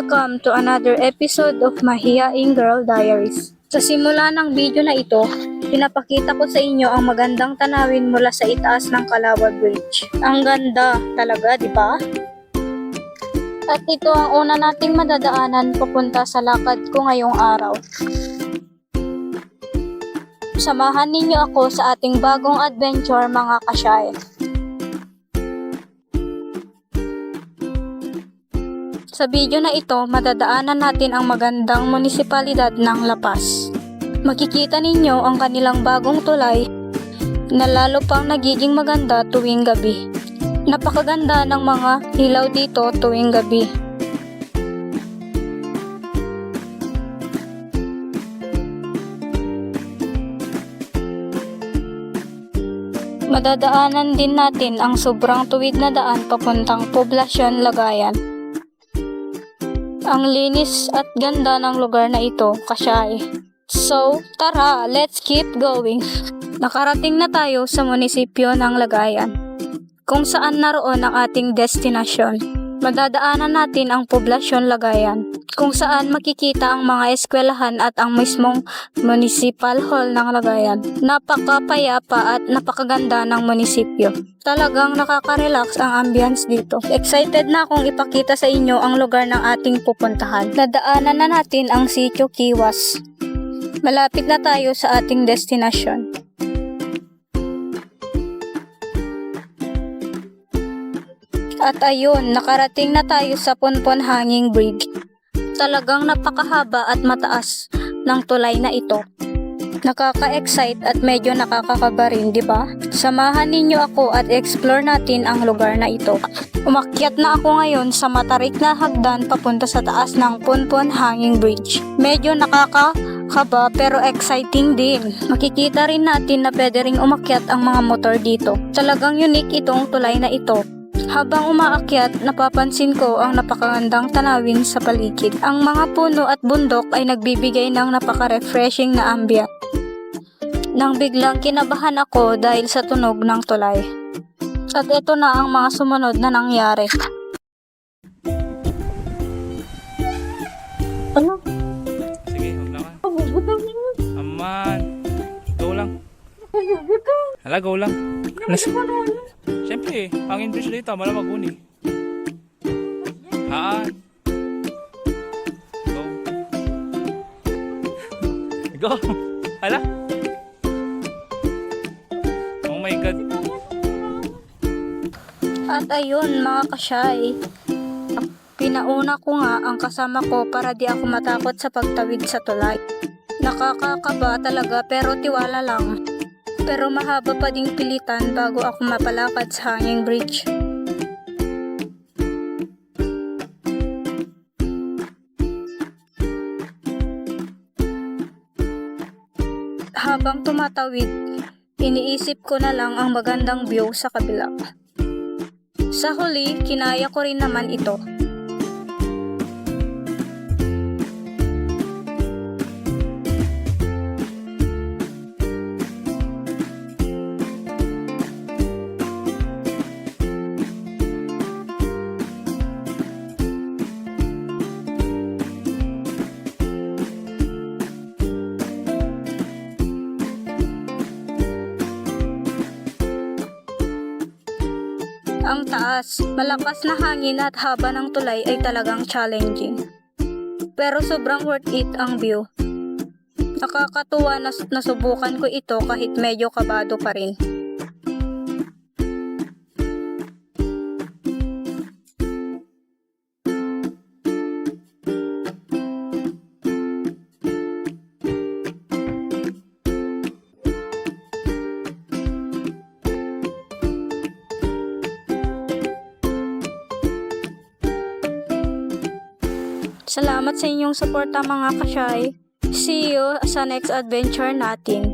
Welcome to another episode of Mahiyaing Girl Diaries. Sa simula ng video na ito, pinapakita ko sa inyo ang magandang tanawin mula sa itaas ng Calawag Bridge. Ang ganda talaga, di ba? At ito ang una nating madadaanan papunta sa lakad ko ngayong araw. Samahan ninyo ako sa ating bagong adventure mga kasyae. Sa video na ito, madadaanan natin ang magandang munisipalidad ng La Paz. Makikita ninyo ang kanilang bagong tulay na lalo pang nagiging maganda tuwing gabi. Napakaganda ng mga ilaw dito tuwing gabi. Madadaanan din natin ang sobrang tuwid na daan papuntang Poblacion, Lagayan. Ang linis at ganda ng lugar na ito, kasyae. So, tara, let's keep going. Nakarating na tayo sa munisipyo ng Lagayan, kung saan naroon ang ating destinasyon. Madadaanan natin ang Poblacion, Lagayan, kung saan makikita ang mga eskwelahan at ang mismong municipal hall ng Lagayan. Napakapayapa at napakaganda ng munisipyo. Talagang nakaka-relax ang ambience dito. Excited na akong ipakita sa inyo ang lugar ng ating pupuntahan. Nadaanan na natin ang Sitio Kiwas. Malapit na tayo sa ating destinasyon. At ayun, nakarating na tayo sa Punpon Hanging Bridge. Talagang napakahaba at mataas ng tulay na ito. Nakaka-excite at medyo nakakakaba rin, di ba? Samahan ninyo ako at explore natin ang lugar na ito. Umakyat na ako ngayon sa matarik na hagdan papunta sa taas ng Punpon Hanging Bridge. Medyo nakakakaba pero exciting din. Makikita rin natin na pwede ring umakyat ang mga motor dito. Talagang unique itong tulay na ito. Habang umaakyat, napapansin ko ang napakagandang tanawin sa paligid. Ang mga puno at bundok ay nagbibigay ng napaka-refreshing na ambient. Nang biglang kinabahan ako dahil sa tunog ng tulay. At ito na ang mga sumunod na nangyari. Ano? Sige, huwag lang ka. Pagbubutan mo. Aman. Go lang. Hala, go lang. Siyempre, ang English dito, malamag uni. Haan. Go. Go. Hala. Oh my God. At ayun mga kasyay, pinauna ko nga ang kasama ko para di ako matakot sa pagtawid sa tulay. Nakakakaba talaga pero tiwala lang. Pero mahaba pa ding pilitan bago ako mapalakad sa hanging bridge. Habang tumatawid, iniisip ko na lang ang magandang view sa kabila. Sa huli, kinaya ko rin naman ito. Ang taas, malakas na hangin at haba ng tulay ay talagang challenging. Pero sobrang worth it ang view. Nakakatuwa na nasubukan ko ito kahit medyo kabado pa rin. Salamat sa inyong suporta mga kasyay. See you sa next adventure natin.